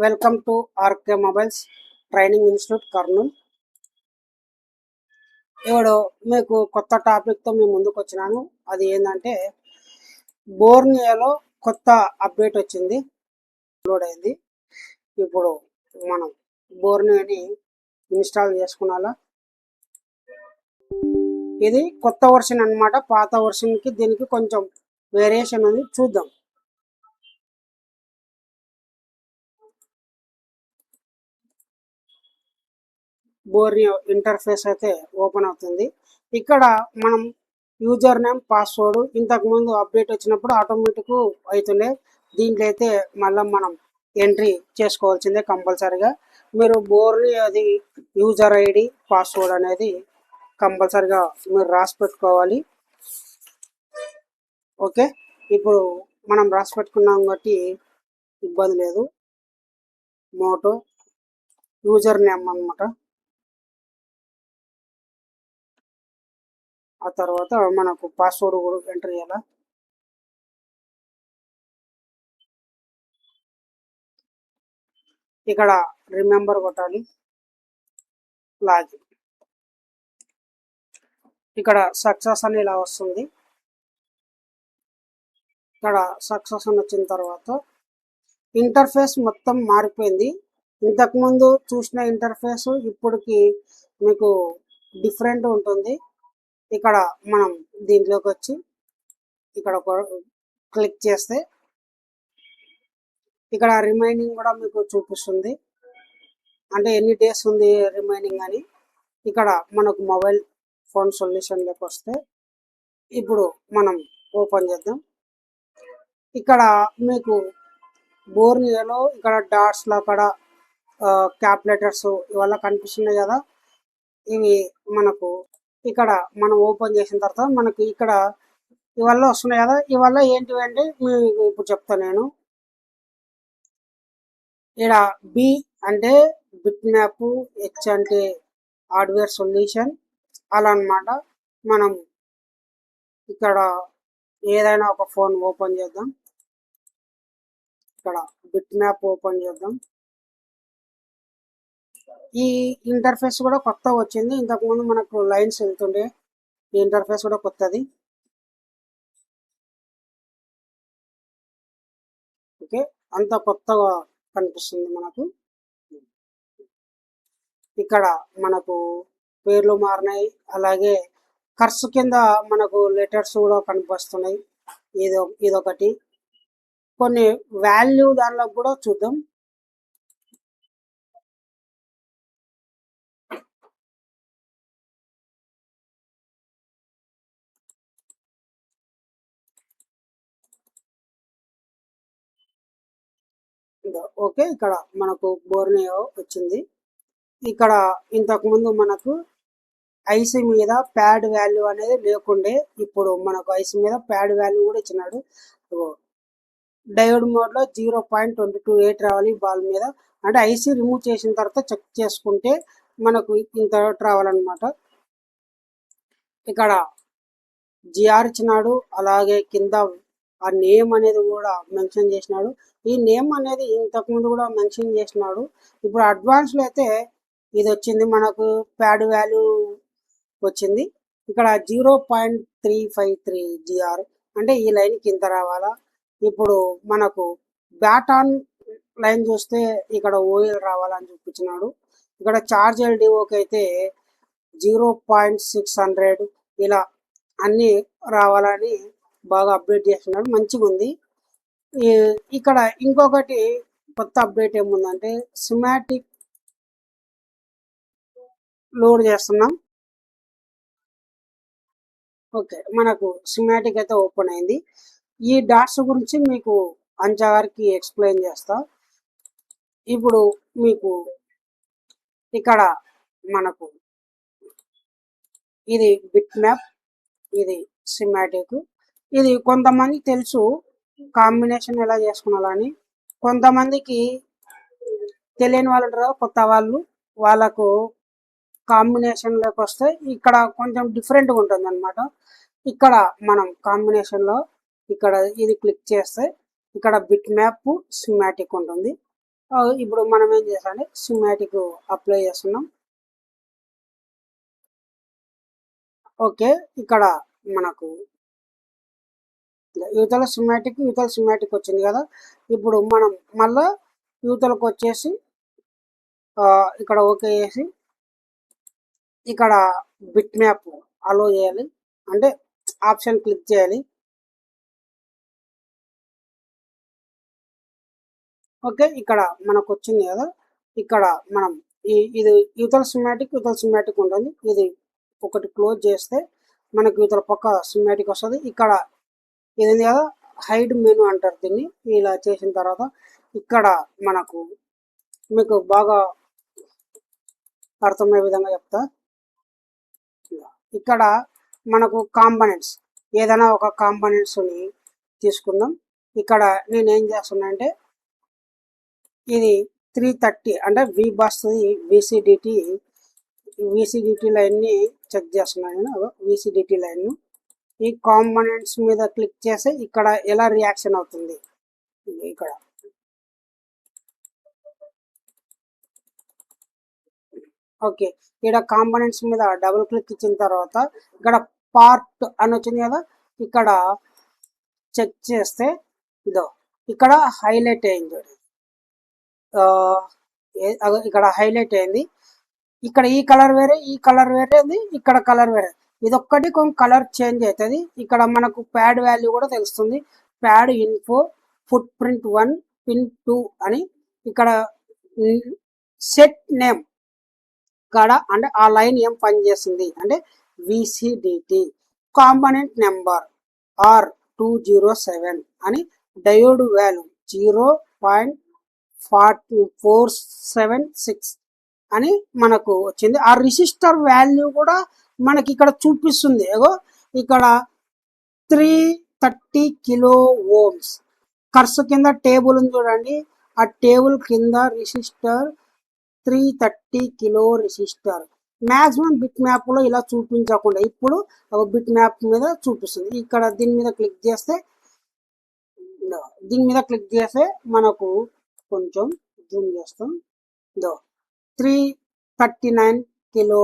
Welcome to RK mobiles training institute Kurnool. ఇప్పుడు మీకు కొత్త టాపిక్తో మేము ముందుకు వచ్చినాను. అది ఏంటంటే బోర్నియోలో కొత్త అప్డేట్ వచ్చింది, లోడ్ అయింది. ఇప్పుడు మనం బోర్నియోని ఇన్స్టాల్ చేసుకున్నాలా. ఇది కొత్త వర్షన్ అన్నమాట. పాత వర్షన్కి దీనికి కొంచెం వేరియేషన్ ఉంది, చూద్దాం. బోర్నియో ఇంటర్ఫేస్ అయితే ఓపెన్ అవుతుంది. ఇక్కడ మనం యూజర్ నేమ్, పాస్వర్డ్ ఇంతకుముందు అప్డేట్ వచ్చినప్పుడు ఆటోమేటిక్ అవుతుండే. దీంట్లో అయితే మళ్ళీ మనం ఎంట్రీ చేసుకోవాల్సిందే కంపల్సరీగా. మీరు బోర్నియో అది యూజర్ ఐడి, పాస్వర్డ్ అనేది కంపల్సరీగా మీరు రాసి పెట్టుకోవాలి. ఓకే, ఇప్పుడు మనం రాసి పెట్టుకున్నాం కాబట్టి ఇబ్బంది లేదు. మోటో యూజర్ నేమ్ అన్నమాట. ఆ తర్వాత మనకు పాస్వర్డ్ కూడా ఎంటర్ చేయాలి. ఇక్కడ రిమెంబర్ కొట్టాలి, లాగిన్. ఇక్కడ సక్సెస్ అని ఇలా వస్తుంది. ఇక్కడ సక్సెస్ అని వచ్చిన తర్వాత ఇంటర్ఫేస్ మొత్తం మారిపోయింది. ఇంతకుముందు చూసిన ఇంటర్ఫేస్ ఇప్పటికి మీకు డిఫరెంట్ ఉంటుంది. ఇక్కడ మనం దీంట్లోకి వచ్చి ఇక్కడ క్లిక్ చేస్తే ఇక్కడ రిమైనింగ్ కూడా మీకు చూపిస్తుంది, అంటే ఎన్ని డేస్ ఉంది రిమైనింగ్ అని. ఇక్కడ మనకు మొబైల్ ఫోన్ సొల్యూషన్లోకి వస్తే ఇప్పుడు మనం ఓపెన్ చేద్దాం. ఇక్కడ మీకు బోర్నియోలో ఇక్కడ డాట్స్లో అక్కడ క్యాప్లెటర్స్ ఇవల్ల కనిపిస్తున్నాయి కదా. ఇవి మనకు ఇక్కడ మనం ఓపెన్ చేసిన తర్వాత మనకి ఇక్కడ ఇవల్ల వస్తున్నాయి కదా. ఇవల్ల ఏంటివి అంటే మీకు ఇప్పుడు చెప్తాను నేను. ఇక్కడ బి అంటే బిట్ మ్యాప్, హెచ్ అంటే హార్డ్వేర్ సొల్యూషన్, అలా అన్నమాట. మనం ఇక్కడ ఏదైనా ఒక ఫోన్ ఓపెన్ చేద్దాం. ఇక్కడ బిట్ మ్యాప్ ఓపెన్ చేద్దాం. ఈ ఇంటర్ఫేస్ కూడా కొత్తగా వచ్చింది. ఇంతకుముందు మనకు లైన్స్ వెళ్తుండే, ఈ ఇంటర్ఫేస్ కూడా కొత్తది. ఓకే, అంత కొత్తగా కనిపిస్తుంది మనకు. ఇక్కడ మనకు పేర్లు మారినాయి, అలాగే కర్స్ కింద మనకు లెటర్స్ కూడా కనిపిస్తున్నాయి. ఇదొకటి. కొన్ని వాల్యూ దానిలో కూడా చూద్దాం. ఓకే, ఇక్కడ మనకు బోర్నియో వచ్చింది. ఇక్కడ ఇంతకుముందు మనకు ఐసీ మీద ప్యాడ్ వాల్యూ అనేది లేకుండే, ఇప్పుడు మనకు ఐసీ మీద ప్యాడ్ వాల్యూ కూడా ఇచ్చినాడు. డయోడ్ మోడ్లో 0.228 రావాలి బాల్ మీద, అంటే ఐసీ రిమూవ్ చేసిన తర్వాత చెక్ చేసుకుంటే మనకు ఇంత రావాలన్నమాట. ఇక్కడ జిఆర్ ఇచ్చినాడు, అలాగే కింద ఆ నేమ్ అనేది కూడా మెన్షన్ చేసినాడు. ఈ నేమ్ అనేది ఇంతకుముందు కూడా మెన్షన్ చేసినాడు. ఇప్పుడు అడ్వాన్స్లో అయితే ఇది వచ్చింది, మనకు ప్యాడ్ వాల్యూ వచ్చింది. ఇక్కడ 0.353 జిఆర్ అంటే ఈ లైన్కి ఇంత రావాలా. ఇప్పుడు మనకు బ్యాట్ ఆన్ లైన్ చూస్తే ఇక్కడ ఓఎల్ రావాలని చూపించినాడు. ఇక్కడ చార్జ్ ఎల్డిఓకి అయితే 0.600 ఇలా అన్నీ రావాలని బాగా అప్డేట్ చేస్తున్నాడు, మంచిగా ఉంది. ఇక్కడ ఇంకొకటి కొత్త అప్డేట్ ఏముందంటే సిమాటిక్ లోడ్ చేస్తున్నాం. ఓకే, మనకు సిమాటిక్ అయితే ఓపెన్ అయింది. ఈ డాట్స్ గురించి మీకు అంచగారికి ఎక్స్ప్లెయిన్ చేస్తా. ఇప్పుడు మీకు ఇక్కడ మనకు ఇది బిట్ మ్యాప్, ఇది సిమాటిక్. ఇది కొంతమందికి తెలుసు కాంబినేషన్ ఎలా చేసుకున్నాలని, కొంతమందికి తెలియని వాళ్ళు ఉంటారు, కొత్త వాళ్ళు. వాళ్ళకు కాంబినేషన్లోకి వస్తే ఇక్కడ కొంచెం డిఫరెంట్గా ఉంటుంది అనమాట. ఇక్కడ మనం కాంబినేషన్లో ఇక్కడ ఇది క్లిక్ చేస్తే ఇక్కడ బిట్ మ్యాప్, సిమాటిక్ ఉంటుంది. ఇప్పుడు మనం ఏం చేసామంటే సిమాటిక్ అప్లై చేస్తున్నాం. ఓకే, ఇక్కడ మనకు యువతల సిమాటిక్ వచ్చింది కదా. ఇప్పుడు మనం మళ్ళా యువతలకు వచ్చేసి ఇక్కడ ఓకే చేసి ఇక్కడ బిట్ మ్యాప్ అలో చేయాలి, అంటే ఆప్షన్ క్లిక్ చేయాలి. ఓకే, ఇక్కడ మనకు వచ్చింది కదా. ఇక్కడ మనం ఇది యువతల సిమాటిక్ ఉంటుంది. ఇది ఒకటి క్లోజ్ చేస్తే మనకు యువతల పక్క సిమాటిక్ వస్తుంది. ఇక్కడ ఇది ఉంది కదా, హైడ్ మెనూ అంటారు దీన్ని. ఇలా చేసిన తర్వాత ఇక్కడ మనకు మీకు బాగా అర్థమయ్యే విధంగా చెప్తా. ఇక్కడ మనకు కాంపనెంట్స్, ఏదైనా ఒక కాంపనెంట్స్ని తీసుకుందాం. ఇక్కడ నేను ఏం చేస్తున్నా అంటే ఇది 330 అంటే వి బస్ది విసిడిటి లైన్ని చెక్ చేస్తున్నాను నేను. విసిడిటి లైన్ ఈ కాంపనెంట్స్ మీద క్లిక్ చేస్తే ఇక్కడ ఎలా రియాక్షన్ అవుతుంది. ఇక్కడ ఓకే, ఇక్కడ కాంపనెంట్స్ మీద డబుల్ క్లిక్ ఇచ్చిన తర్వాత ఇక్కడ పార్ట్ అని వచ్చింది కదా. ఇక్కడ చెక్ చేస్తే ఇదో ఇక్కడ హైలైట్ అయింది. ఇక్కడ హైలైట్ అయింది. ఇక్కడ ఈ కలర్ వేరే, ఈ కలర్ వేరే ఉంది, ఇక్కడ కలర్ వేరే. ఇదొక్కటి కొంచెం కలర్ చేంజ్ అవుతుంది. ఇక్కడ మనకు ప్యాడ్ వాల్యూ కూడా తెలుస్తుంది. Pad info foot print 1 pin 2 అని ఇక్కడ సెట్ నేమ్ కాడ అంటే ఆ లైన్ ఏం పనిచేస్తుంది అంటే విసిడిటి కాంపనెంట్ నెంబర్ R207 అని డయోడ్ వాల్యూ 0.476 అని మనకు వచ్చింది. ఆ రిజిస్టర్ వాల్యూ కూడా మనకి ఇక్కడ చూపిస్తుంది. ఏగో ఇక్కడ 330 కిలో ఓమ్స్. కర్సు కింద టేబుల్ ఉంది చూడండి, ఆ టేబుల్ కింద register 330 kilo resistor. Maximum bit map లో ఇలా చూపించకుండా ఇప్పుడు బిట్ మ్యాప్ మీద చూపిస్తుంది. ఇక్కడ దీని మీద క్లిక్ చేస్తే మనకు కొంచెం జూమ్ చేస్తాం. 339 కిలో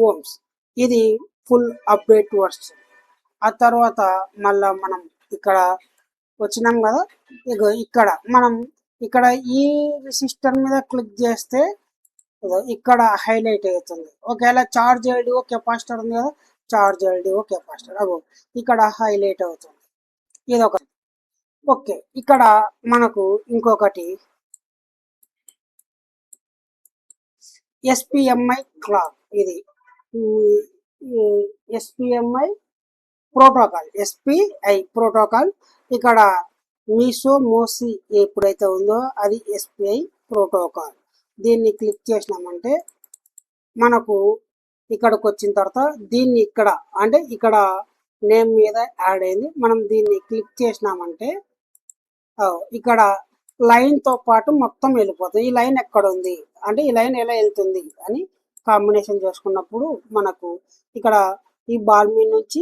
ఓమ్స్ ఇది ఫుల్ అప్డేట్ వర్షన్. ఆ తర్వాత మళ్ళా మనం ఇక్కడ వచ్చినాం కదా. ఇక్కడ మనం ఇక్కడ ఈ రెసిస్టర్ మీద క్లిక్ చేస్తే ఇక్కడ హైలైట్ అవుతుంది. ఒకవేళ చార్జ్ ఎల్డిఓ కెపాసిటర్ ఉంది కదా, చార్జ్ ఎల్డిఓ కెపాసిటర్ అగో ఇక్కడ హైలైట్ అవుతుంది. ఇది ఒకటి. ఓకే, ఇక్కడ మనకు ఇంకొకటి ఎస్పిఎంఐ క్లాక్. ఇది ఎస్పిఎంఐ ప్రోటోకాల్, ఎస్పిఐ ప్రోటోకాల్. ఇక్కడ మోసి ఎప్పుడైతే ఉందో అది ఎస్పిఐ ప్రోటోకాల్. దీన్ని క్లిక్ చేసినామంటే మనకు ఇక్కడికి వచ్చిన తర్వాత దీన్ని ఇక్కడ అంటే ఇక్కడ నేమ్ మీద యాడ్ అయింది. మనం దీన్ని క్లిక్ చేసినామంటే ఇక్కడ లైన్ తో పాటు మొత్తం వెళ్ళిపోతుంది. ఈ లైన్ ఎక్కడ ఉంది అంటే ఈ లైన్ ఎలా వెళ్తుంది అని కాంబినేషన్ చేసుకున్నప్పుడు మనకు ఇక్కడ ఈ బాల్ మీద నుంచి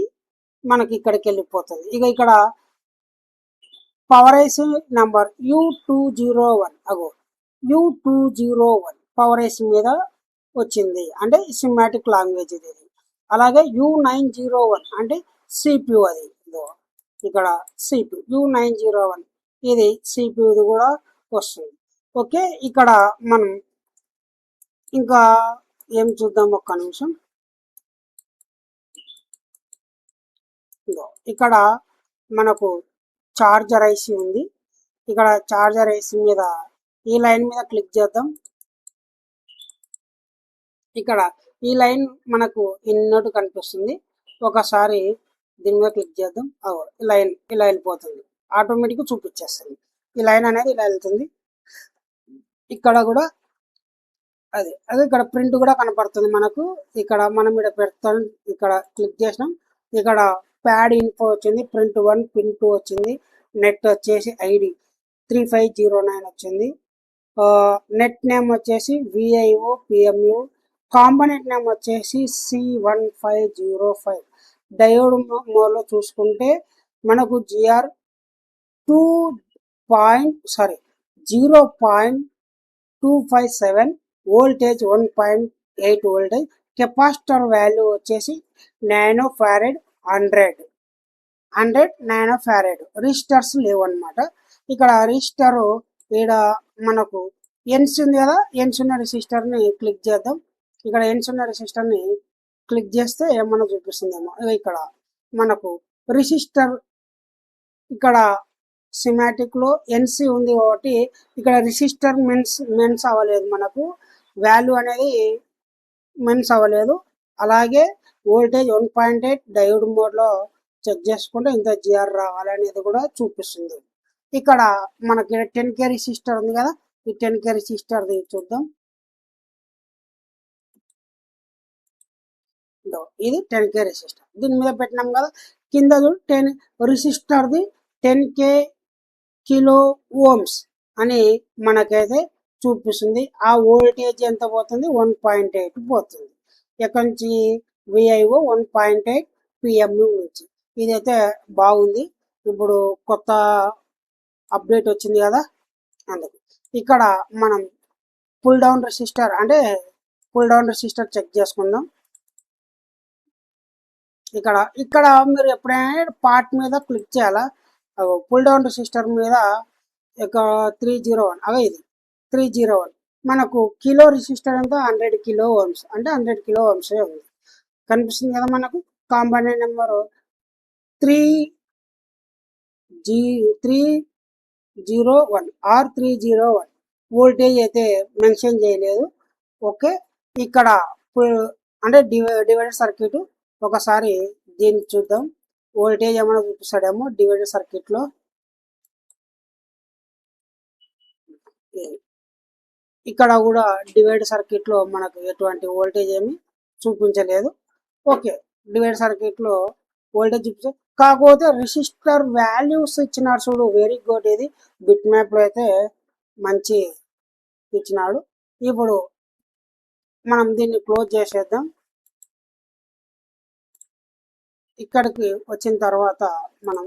మనకి ఇక్కడికి వెళ్ళిపోతుంది. ఇక ఇక్కడ పవర్ ఐసి నంబర్ U201 అగో U201 పవర్ ఐసి మీద వచ్చింది అంటే సిమాటిక్ లాంగ్వేజ్ ఇది. అలాగే U901 అంటే సిపియు, అది ఇక్కడ సిపియు U901 ఇది సిపియుది కూడా వస్తుంది. ఓకే, ఇక్కడ మనం ఇంకా ఏం చూద్దాం, ఒక్క నిమిషం. ఇక్కడ మనకు చార్జర్ ఐసి ఉంది. ఇక్కడ చార్జర్ ఐసి మీద ఈ లైన్ మీద క్లిక్ చేద్దాం. ఇక్కడ ఈ లైన్ మనకు ఇన్నట్టు కనిపిస్తుంది. ఒకసారి దీని మీద క్లిక్ చేద్దాం. ఈ లైన్ ఇలా వెళ్ళిపోతుంది, ఆటోమేటిక్గా చూపించేస్తుంది. ఈ లైన్ అనేది ఇలా వెళ్తుంది. ఇక్కడ కూడా అదే ఇక్కడ ప్రింట్ కూడా కనపడుతుంది మనకు. ఇక్కడ మనం ఇక్కడ పెడతాం, ఇక్కడ క్లిక్ చేసినాం. ఇక్కడ ప్యాడ్ ఇన్ఫో వచ్చింది, ప్రింట్ 1 పిన్ 2 వచ్చింది. నెట్ వచ్చేసి ఐడి 3509 వచ్చింది. నెట్ నేమ్ వచ్చేసి విఐఓ పిఎంయు. కాంపనెంట్ నేమ్ వచ్చేసి C1505. డయోడ్ మోడ్లో చూసుకుంటే మనకు GR 0.2 257, voltage 1.8 voltage, capacitor value వచ్చేసి nano farad 100 nano farad. Resistors లేవు అనమాట. ఇక్కడ రిజిస్టర్ ఈడ మనకు ఎన్స్ ఉంది కదా, ఎన్స్ ఉన్న రెసిస్టర్ని క్లిక్ చేద్దాం. ఇక్కడ ఎన్స్ ఉన్న రెసిస్టర్ని క్లిక్ చేస్తే ఏమన్నా చూపిస్తుందేమో. ఇక్కడ మనకు రెసిస్టర్ ఇక్కడ సిమాటిక్ లో ఎన్సి ఉంది కాబట్టి ఇక్కడ రెసిస్టర్ మెన్స్ అవ్వలేదు, మనకు వాల్యూ అనేది మెన్స్ అవ్వలేదు. అలాగే వోల్టేజ్ 1.8 డయోడ్ మోడ్ లో చెక్ చేసుకుంటే ఇంత జిఆర్ రావాలనేది కూడా చూపిస్తుంది. ఇక్కడ మనకి 10K రెసిస్టర్ ఉంది కదా, ఈ 10K రెసిస్టర్ చూద్దాం. ఇది 10K రెసిస్టర్, దీని మీద పెట్టినాం కదా. కింద 10 రెసిస్టర్ది 10K కిలో ఓమ్స్ అని మనకైతే చూపిస్తుంది. ఆ వోల్టేజ్ ఎంత పోతుంది, 1.8 పోతుంది. ఎక్కడి నుంచి, విఐఓ 1.8 పిఎంయు నుంచి. ఇదైతే బాగుంది. ఇప్పుడు కొత్త అప్డేట్ వచ్చింది కదా, అందుకు ఇక్కడ మనం పుల్ డౌన్ రెసిస్టర్ చెక్ చేసుకుందాం. ఇక్కడ మీరు ఎప్పుడైనా పార్ట్ మీద క్లిక్ చేయాలా, పుల్ డౌన్ రెసిస్టర్ మీద 301, ఇది 301. మనకు కిలో రెసిస్టర్ అంతా 100 కిలో ఓమ్స్, అంటే 100 కిలో ఓమ్స్ ఉంది. కనిపిస్తుంది కదా మనకు. కాంపోనెంట్ నెంబర్ 301 వోల్టేజ్ అయితే మెన్షన్ చేయలేదు. ఓకే, ఇక్కడ అంటే డివైడర్ సర్క్యూట్ ఒకసారి దీన్ని చూద్దాం. వోల్టేజ్ ఏమైనా చూపిస్తాడేమో డివైడర్ సర్క్యూట్ లో. ఇక్కడ కూడా డివైడర్ సర్క్యూట్ లో మనకు ఎటువంటి వోల్టేజ్ ఏమి చూపించలేదు. ఓకే, డివైడర్ సర్క్యూట్ లో వోల్టేజ్ చూపించే, కాకపోతే రెసిస్టర్ వాల్యూస్ ఇచ్చినాడు చూడు, వెరీ గుడ్. ఇది బిట్ మ్యాప్ లో అయితే మంచి ఇచ్చినాడు. ఇప్పుడు మనం దీన్ని క్లోజ్ చేసేద్దాం. ఇక్కడికి వచ్చిన తర్వాత మనం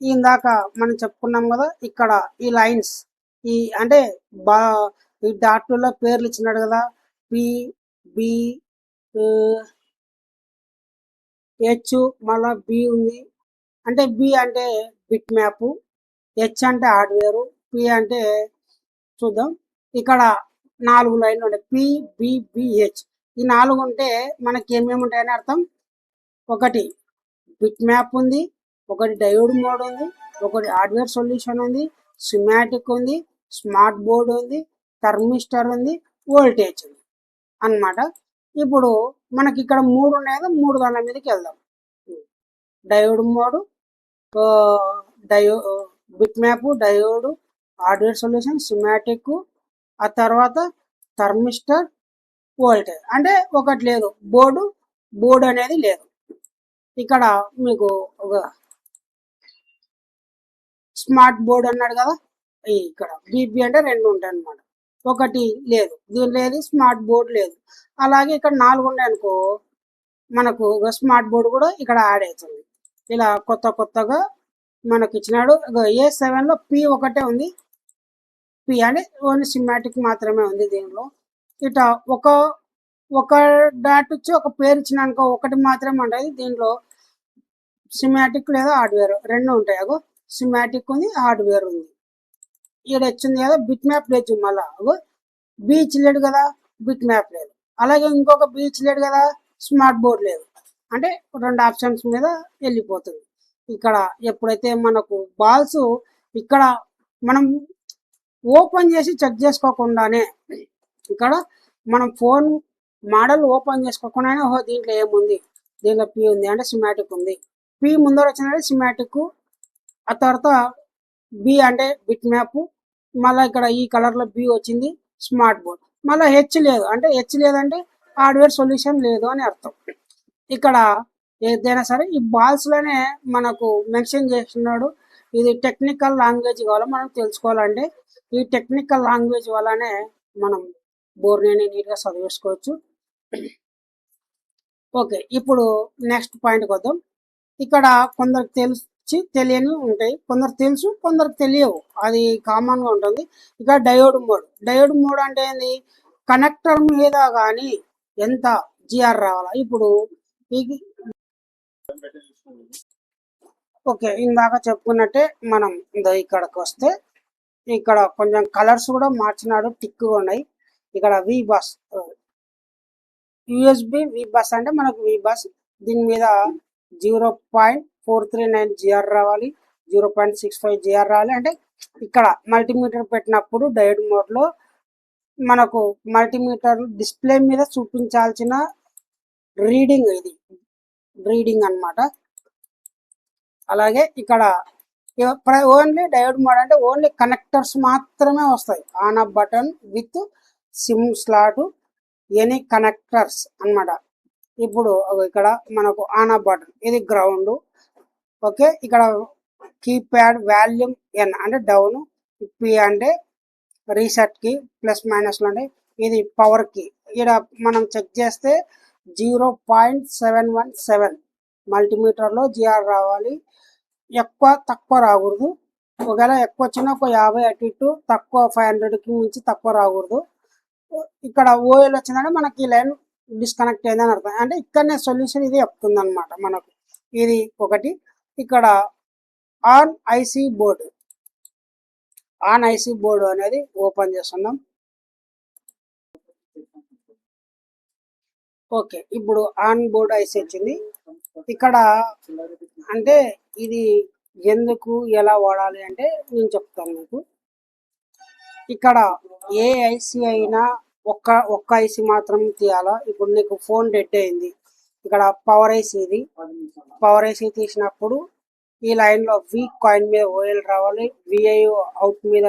ఇందాక మనం చెప్పుకున్నాం కదా, ఇక్కడ ఈ లైన్స్ అంటే ఈ డాట్లో పేర్లు ఇచ్చినాడు కదా, పి బి హెచ్, మళ్ళా బి ఉంది. అంటే బి అంటే బిట్ మ్యాప్, హెచ్ అంటే హార్డ్వేరు, పి అంటే చూద్దాం. ఇక్కడ 4 లైన్లు ఉంటాయి, పిబిబిహెచ్. ఈ 4 ఉంటే మనకి ఏమేమి ఉంటాయని అర్థం. ఒకటి బిట్ మ్యాప్ ఉంది, ఒకటి డయోడ్ మోడ్ ఉంది, ఒకటి హార్డ్వేర్ సొల్యూషన్ ఉంది, సిమాటిక్ ఉంది, స్మార్ట్ బోర్డ్ ఉంది, థర్మిస్టర్ ఉంది, వోల్టేజ్ ఉంది అన్నమాట. ఇప్పుడు మనకి ఇక్కడ 3 ఉన్నాయి కదా, 3 దాని మీదకి వెళ్దాం. Diode mode, bit map, diode, hardware solution, schematic, ఆ తర్వాత థర్మిస్టర్, వోల్టేజ్. అంటే ఒకటి లేదు, బోర్డు అనేది లేదు. ఇక్కడ మీకు ఒక స్మార్ట్ బోర్డ్ అన్నాడు కదా, ఇక్కడ బీబీ అంటే 2 ఉంటాయి అన్నమాట. ఒకటి లేదు, దీని లేదు, స్మార్ట్ బోర్డ్ లేదు. అలాగే ఇక్కడ 4 ఉన్నాయి అనుకో, మనకు స్మార్ట్ బోర్డ్ కూడా ఇక్కడ యాడ్ అవుతుంది. ఇలా కొత్తగా మనకి ఇచ్చినాడు. A7 లో పి ఒకటే ఉంది, పి అంటే ఓన్లీ సిమాటిక్ మాత్రమే ఉంది. దీనిలో ఇట ఒక డాట్ వచ్చి ఒక పేరు ఇచ్చినానుకో, ఒకటి మాత్రమే ఉంటుంది. దీనిలో సిమాటిక్ లేదా హార్డ్వేర్ 2 ఉంటాయి. సిమాటిక్ ఉంది, హార్డ్వేర్ ఉంది. ఈడ వచ్చింది కదా, బిట్ మ్యాప్ లేదు. మళ్ళా బీచ్ లేడు కదా, బిట్ మ్యాప్ లేదు. అలాగే ఇంకొక బీచ్ లేడు కదా, స్మార్ట్ బోర్డ్ లేదు. అంటే 2 ఆప్షన్స్ మీద వెళ్ళిపోతుంది. ఇక్కడ ఎప్పుడైతే మనకు బాల్స్ ఇక్కడ మనం ఓపెన్ చేసి చెక్ చేసుకోకుండానే, ఇక్కడ మనం ఫోన్ మోడల్ ఓపెన్ చేసుకోకుండానే దీంట్లో ఏముంది, దీంట్లో పి ఉంది అంటే సిమాటిక్ ఉంది. పి ముందర వచ్చినట్టు సిమాటిక్, ఆ తర్వాత బి అంటే బిట్ మ్యాప్, మళ్ళీ ఇక్కడ ఈ కలర్లో బి వచ్చింది స్మార్ట్ బోర్డ్. మళ్ళీ హెచ్ లేదు, అంటే హెచ్ లేదంటే హార్డ్వేర్ సొల్యూషన్ లేదు అని అర్థం. ఇక్కడ ఏదైనా సరే ఈ బాల్స్లోనే మనకు మెన్షన్ చేస్తున్నాడు. ఇది టెక్నికల్ లాంగ్వేజ్ కావాలో మనం తెలుసుకోవాలంటే ఈ టెక్నికల్ లాంగ్వేజ్ వల్లనే మనం బోర్డుని నీట్గా చదివేసుకోవచ్చు. ఓకే, ఇప్పుడు నెక్స్ట్ పాయింట్కి వద్దాం. ఇక్కడ కొందరికి తెలియని ఉంటాయి, కొందరు తెలుసు కొందరికి తెలియవు, అది కామన్గా ఉంటుంది. ఇక డయోడ్ మోడ్ అంటే ఏంది, కనెక్టర్ మీద కానీ ఎంత జిఆర్ రావాలా. ఇప్పుడు ఈ- ఓకే, ఇందాక చెప్పుకున్నట్టే మనం ఇక్కడికి వస్తే ఇక్కడ కొంచెం కలర్స్ కూడా మార్చినాడు, టిక్గా ఉన్నాయి. ఇక్కడ V bus, USB V bus అంటే మనకు వి బస్, దీని మీద 0.439 జిఆర్ రావాలి, 0.65 జిఆర్ రావాలి. అంటే ఇక్కడ మల్టీమీటర్ పెట్టినప్పుడు డయోడ్ మోడ్లో మనకు మల్టీమీటర్ డిస్ప్లే మీద చూపించాల్సిన రీడింగ్, ఇది రీడింగ్ అన్నమాట. అలాగే ఇక్కడ ఓన్లీ డయోడ్ మోడ్ అంటే ఓన్లీ కనెక్టర్స్ మాత్రమే వస్తాయి, on off button with SIM slot, any connectors అన్నమాట. ఇప్పుడు ఇక్కడ మనకు ఆన్ ఆఫ్ బటన్, ఇది గ్రౌండ్. ఓకే, ఇక్కడ కీప్యాడ్ వాల్యూమ్ ఎన్ అంటే డౌన్, పి అంటే రీసెట్ కి, ప్లస్ మైనస్లు అంటే ఇది పవర్ కి. ఇక్కడ మనం చెక్ చేస్తే 0.717 మల్టీమీటర్లో జిఆర్ రావాలి, ఎక్కువ తక్కువ రాకూడదు. ఒకవేళ ఎక్కువ వచ్చినా ఒక 50 అటు ఇటు, తక్కువ 500కి మించి తక్కువ రాకూడదు. ఇక్కడ ఓఎల్ వచ్చిందంటే మనకి ఈ లైన్ డిస్కనెక్ట్ అయిందని అర్థం. అంటే ఇక్కడనే సొల్యూషన్ ఇది చెప్తుంది అనమాట మనకు. ఇది ఒకటి. ఇక్కడ ఆన్ ఐసి బోర్డు, అనేది ఓపెన్ చేస్తున్నాం. ఓకే, ఇప్పుడు ఆన్ బోర్డ్ ఐసి వచ్చింది. ఇక్కడ అంటే ఇది ఎందుకు ఎలా వాడాలి అంటే నేను చెప్తాను మీకు. ఇక్కడ ఏ ఐసి అయినా ఒక్క ఐసి మాత్రం తీయాలా. ఇప్పుడు నీకు ఫోన్ డెడ్ అయింది, ఇక్కడ పవర్ ఐసి, ఇది పవర్ ఐసి తీసినప్పుడు ఈ లైన్లో వి కాయిన్ మీద ఓఎల్ రావాలి, విఐ అవుట్ మీద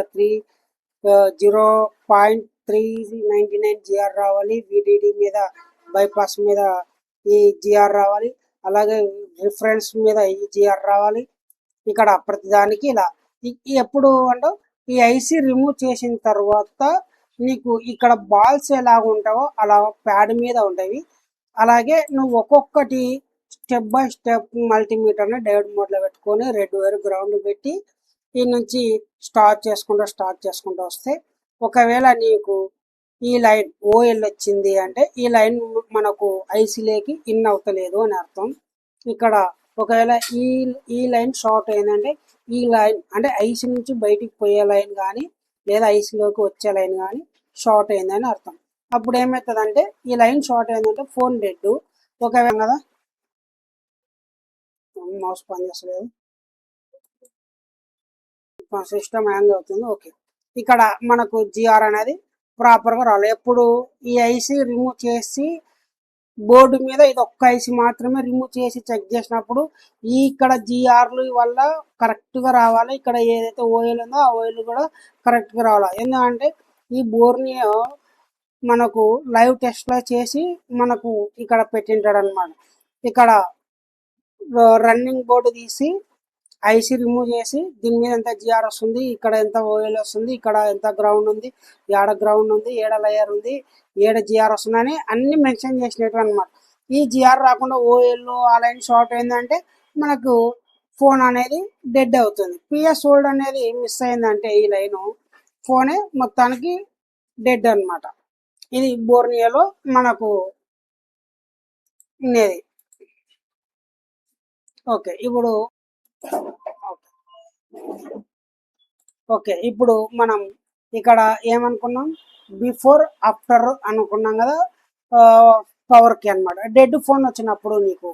0.399 జిఆర్ రావాలి, విడిడి మీద బైపాస్ మీద ఈ జిఆర్ రావాలి, అలాగే రిఫరెన్స్ మీద ఈ జిఆర్ రావాలి. ఇక్కడ ప్రతిదానికి ఇలా ఎప్పుడు అంటే ఈ ఐసి రిమూవ్ చేసిన తర్వాత నీకు ఇక్కడ బాల్స్ ఎలాగ ఉంటావో అలా ప్యాడ్ మీద ఉంటాయి. అలాగే నువ్వు ఒక్కొక్కటి స్టెప్ బై స్టెప్ మల్టీమీటర్ని డయోడ్ మోడ్లో పెట్టుకొని రెడ్ వైర్ గ్రౌండ్ పెట్టి దీని నుంచి స్టార్ట్ చేసుకుంటూ వస్తే, ఒకవేళ నీకు ఈ లైన్ ఓఎల్ వచ్చింది అంటే ఈ లైన్ మనకు ఐసీలోకి ఇన్ అవుతలేదు అని అర్థం. ఇక్కడ ఒకవేళ ఈ లైన్ షార్ట్ అయిందంటే ఈ లైన్ అంటే ఐసీ నుంచి బయటికి పోయే లైన్ కానీ లేదా ఐసీలోకి వచ్చే లైన్ కానీ షార్ట్ అయిందని అర్థం. అప్పుడు ఏమవుతుందంటే ఈ లైన్ షార్ట్ అయిందంటే ఫోన్ డెడ్. ఒకవేళ కదా మౌస్ పనిచేస్తలేదు, సిస్టమ్ హ్యాంగ్ అవుతుంది. ఓకే, ఇక్కడ మనకు జిఆర్ అనేది ప్రాపర్గా రావాలి. ఎప్పుడు ఈ ఐసి రిమూవ్ చేసి బోర్డు మీద ఇది ఒక్క ఐసి మాత్రమే రిమూవ్ చేసి చెక్ చేసినప్పుడు ఇక్కడ జిఆర్లు వల్ల కరెక్ట్గా రావాలి. ఇక్కడ ఏదైతే ఓఎల్ ఉందో ఆ ఓఎల్ కూడా కరెక్ట్గా రావాలి. ఎందుకంటే ఈ బోర్ని మనకు లైవ్ టెస్ట్లో చేసి మనకు ఇక్కడ పెట్టింటాడు అనమాట. ఇక్కడ రన్నింగ్ బోర్డు తీసి ఐసి రిమూవ్ చేసి దీని మీద ఎంత జిఆర్ వస్తుంది, ఇక్కడ ఎంత ఓఎల్ వస్తుంది, ఇక్కడ ఎంత గ్రౌండ్ ఉంది, ఏడ గ్రౌండ్ ఉంది, ఏడ లేయర్ ఉంది, ఏడ జిఆర్ వస్తుంది అని అన్ని మెన్షన్ చేసినట్టు అనమాట. ఈ జిఆర్ రాకుండా ఓఎల్ ఆ లైన్ షార్ట్ అయిందంటే మనకు ఫోన్ అనేది డెడ్ అవుతుంది. పిఎస్ హోల్డ్ అనేది మిస్ అయిందంటే ఈ లైను ఫోనే మొత్తానికి డెడ్ అనమాట. ఇది బోర్నియోలో మనకు ఉండేది. ఓకే, ఇప్పుడు మనం ఇక్కడ ఏమనుకున్నాం, బిఫోర్ ఆఫ్టర్ అనుకున్నాం కదా పవర్కి అనమాట. డెడ్ ఫోన్ వచ్చినప్పుడు నీకు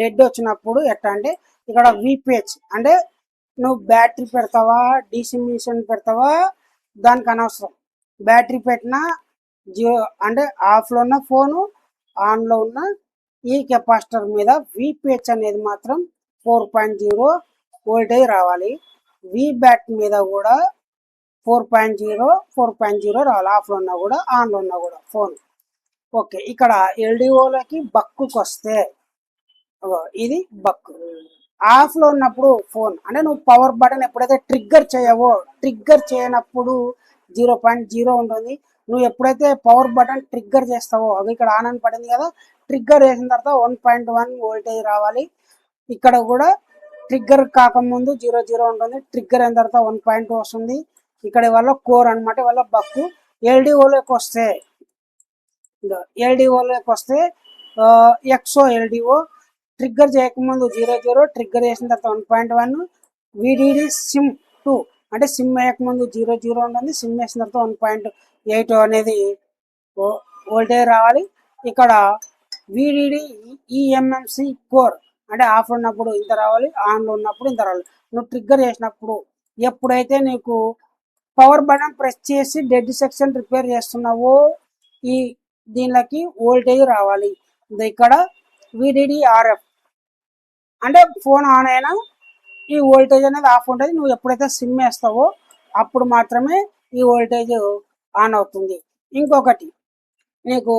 డెడ్ వచ్చినప్పుడు ఎట్లా అంటే ఇక్కడ విపిహెచ్ అంటే నువ్వు బ్యాటరీ పెడతావా డీసీ మిషన్ పెడతావా దానికి అనవసరం. బ్యాటరీ పెట్టినా అంటే ఆఫ్లో ఉన్న ఫోను ఆన్లో ఉన్న ఈ కెపాసిటర్ మీద విపిహెచ్ అనేది మాత్రం 4.0 వోల్టేజ్ రావాలి. వి బ్యాట్ మీద కూడా 4.0 రావాలి, ఆఫ్లో ఉన్నా కూడా ఆన్లో ఉన్నా కూడా ఫోన్. ఓకే, ఇక్కడ ఎల్డిఓలకి బక్కుకి వస్తే ఇది బక్కు. ఆఫ్లో ఉన్నప్పుడు ఫోన్ అంటే నువ్వు పవర్ బటన్ ఎప్పుడైతే ట్రిగ్గర్ చేయనప్పుడు 0.0 ఉంటుంది. నువ్వు ఎప్పుడైతే పవర్ బటన్ ట్రిగ్గర్ చేస్తావో అది ఇక్కడ ఆన్ అని పడింది కదా, ట్రిగ్గర్ చేసిన తర్వాత 1.1 వోల్టేజ్ రావాలి. ఇక్కడ కూడా ట్రిగ్గర్ కాకముందు 00 ఉంటుంది. ట్రిగ్గర్ అయిన తర్వాత 1.2 వస్తుంది. ఇక్కడ వల్ల కోర్ అనమాట, వల్ల బక్కు. ఎల్డిఓలోకి వస్తే ఎక్సో ఎల్డిఓ ట్రిగ్గర్ చేయకముందు 00, ట్రిగ్గర్ చేసిన తర్వాత 1.1. విడిడి సిమ్ 2 అంటే సిమ్ వేయకముందు 00 ఉంటుంది, సిమ్ వేసిన తర్వాత 1.8 అనేది వోల్టేజ్ రావాలి. ఇక్కడ విడిడి ఈఎంఎంసి కోర్ అంటే ఆఫ్ ఉన్నప్పుడు ఇంత రావాలి, ఆన్లో ఉన్నప్పుడు ఇంత రావాలి. నువ్వు ట్రిగ్గర్ చేసినప్పుడు ఎప్పుడైతే నీకు పవర్ బటన్ ప్రెస్ చేసి డెడ్ సెక్షన్ రిపేర్ చేస్తున్నావో ఈ దీనికి వోల్టేజ్ రావాలి. ఇక్కడ విడిడి ఆర్ఎఫ్ అంటే ఫోన్ ఆన్ అయినా ఈ వోల్టేజ్ అనేది ఆఫ్ ఉంటుంది. నువ్వు ఎప్పుడైతే సిమ్ వేస్తావో అప్పుడు మాత్రమే ఈ వోల్టేజ్ ఆన్ అవుతుంది. ఇంకొకటి నీకు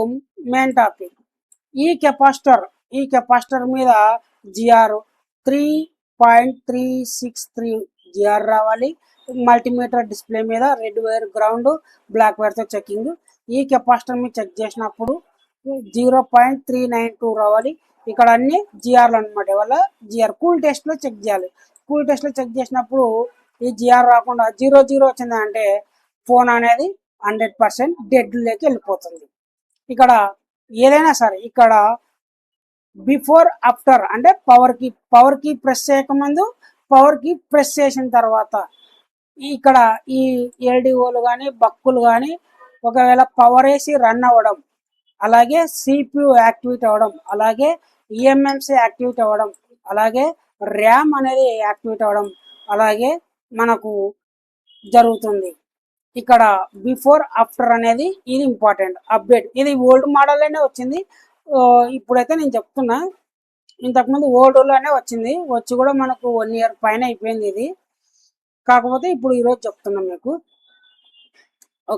మెయిన్ టాపిక్, ఈ కెపాసిటర్ మీద జిఆర్ 3.363 జిఆర్ రావాలి. మల్టీమీటర్ డిస్ప్లే మీద రెడ్ వైర్ గ్రౌండ్, బ్లాక్ వైర్తో చెకింగ్. ఈ కెపాసిటర్ మీద చెక్ చేసినప్పుడు 0.392 రావాలి. ఇక్కడ అన్ని జిఆర్లు అనమాట, వల్ల జిఆర్ కూల్ టెస్ట్లో చెక్ చేయాలి. కూల్ టెస్ట్లో చెక్ చేసినప్పుడు ఈ జిఆర్ రాకుండా 00 వచ్చిందంటే ఫోన్ అనేది 100% డెడ్లోకి వెళ్ళిపోతుంది. ఇక్కడ ఏదైనా సరే ఇక్కడ బిఫోర్ ఆఫ్టర్ అంటే పవర్ కి ప్రెస్ చేయకముందు, పవర్ కి ప్రెస్ చేసిన తర్వాత ఇక్కడ ఈ ఎల్డిఓలు కానీ బక్కులు కానీ ఒకవేళ పవర్ వేసి రన్ అవ్వడం, అలాగే సిపియు యాక్టివేట్ అవ్వడం, అలాగే ఈఎంఎంసి యాక్టివేట్ అవ్వడం, అలాగే ర్యామ్ అనేది యాక్టివేట్ అవ్వడం అలాగే మనకు జరుగుతుంది. ఇక్కడ బిఫోర్ ఆఫ్టర్ అనేది ఇది ఇంపార్టెంట్ అప్డేట్. ఇది ఓల్డ్ మోడల్లోనే వచ్చింది, ఇప్పుడైతే నేను చెప్తున్నా. ఇంతకుముందు ఓల్డ్లోనే వచ్చింది, వచ్చి కూడా మనకు 1 year పైన అయిపోయింది ఇది. కాకపోతే ఇప్పుడు ఈరోజు చెప్తున్నాం మీకు.